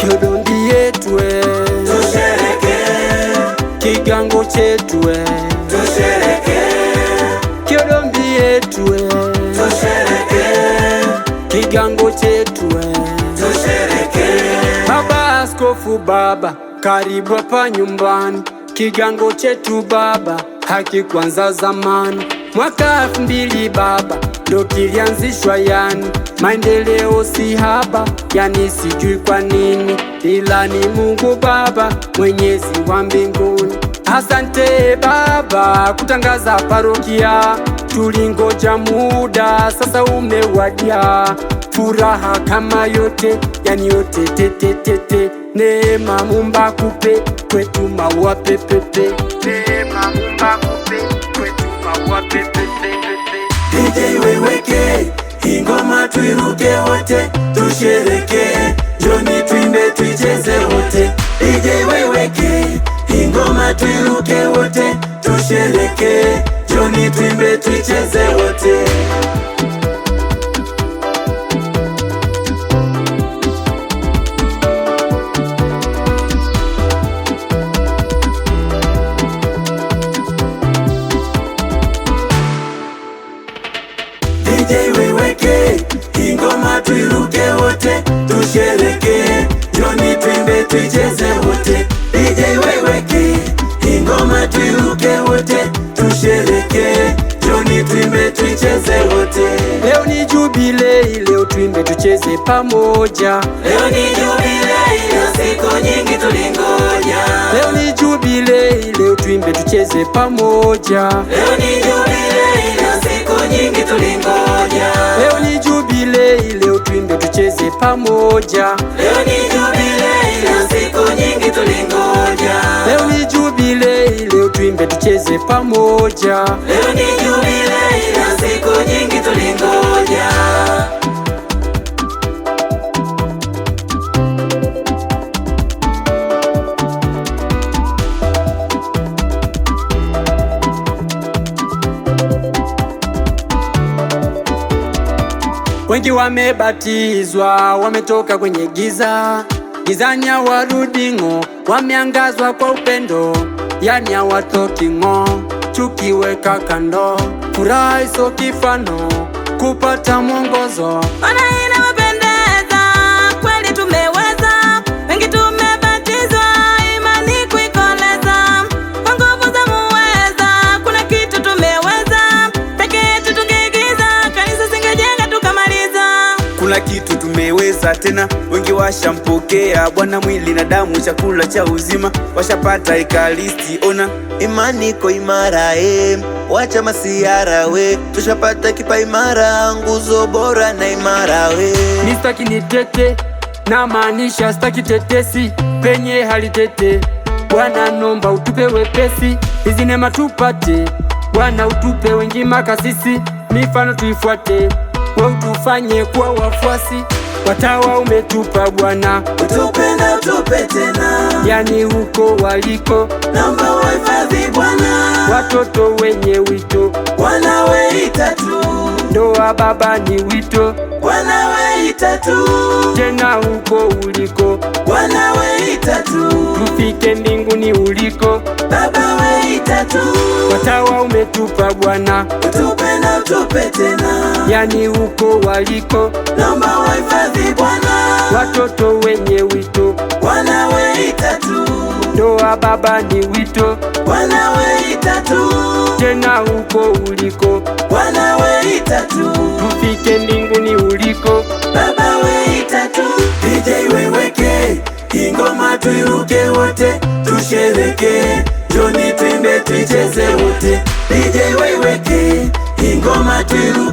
Kyodombi yetu tushereke, kigango chetu tushereke, Kyodombi yetu tushereke, kigango chetu tushereke. Baba Askofu, baba karibu hapa nyumbani. Kigango chetu baba hakikuanza zamani, mwaka 2000 baba ndo kilianzishwa, yani maendeleo si haba, yani sijui kwa nini, ila ni Mungu Baba Mwenyezi wa mbinguni. Asante baba kutangaza parokia, tulingoja muda sasa umewadia, furaha kama yote, yani yote tete, neema Mumba kupe kwetu maua pepepe, neema Mumba kupe kwetu maua pepepe. DJ weweke ingoma tuiruke wote tushereke, Joni tuimbe tuicheze wote. DJ weweke ingoma tuiruke wote tushereke, Joni tuimbe tuicheze wote. DJ weweke ingoma tuiruke wote tushereke, Joni tuimbe tuicheze wote. DJ weweke ingoma tuiruke wote tushereke, Joni tuimbe tuicheze wote. Leo ni jubilei, leo tuimbe tucheze pamoja. Leo ni jubilei, leo siku nyingi tulingoja. Leo ni jubilei, leo tuimbe tucheze pamoja. Leo ni jubilei, leo siku nyingi tulingoja. Leo ni jubilei, leo tuimbe tucheze pamoja. Leo ni jubilei, leo siku nyingi tulingoja. Leo ni jubilei, leo tuimbe tucheze pamoja. Leo ni jubilei, leo siku nyingi tulingoja. Wengi wamebatizwa, wametoka kwenye giza, gizani hawarudi ng'o, wameangazwa kwa upendo, yani hawatoki ng'o, chuki weka kando, furaha iso kifano, kupata mwongozo. Ona inawapendeza, kweli tumeweza, wengi tumebatizwa, imani kuikoleza, kwa nguvu za muweza, kuna kitu tumeweza, peke yetu tungeigiza, kanisa singejenga tukamaliza. Kuna kitu tumeweza tena, wengi washampokea Bwana, mwili na damu, chakula cha uzima, washapata ekaristi. Ona imani iko imara, wacha masiara we, tushapata kipa imara, nguzo bora na imara we. Nistaki nitete, na maanisha staki tetesi, penye halitete, Bwana nomba utupe wepesi, hizi neema tupate, Bwana utupe wengi makasisi, mifano tuifuate, we utufanye kuwa wafuasi, watawa umetupa Bwana, Utupe na utupe tena, yani huko waliko, naomba wahifadhi Bwana, watoto wenye wito, wanaweita tu, ndoa baba ni wito, wanaweita tu, tena huko uliko, wanaweita tu, tufike mbinguni uliko, Baba weita tu, watawa umetupa Bwana, utupe na utupe tena, yani huko waliko, naomba wahifadhi Bwana, watoto wenye wito, wanaweita tu, ndoa baba ni wito, wanaweita tu, tena huko uliko, wanaweita tu, tufike mbinguni uliko. Baba weita tu. DJ weweke ingoma tuiruke wote tushereke, Joni tuimbe tuicheze wote. DJ weweke ingoma tuiruke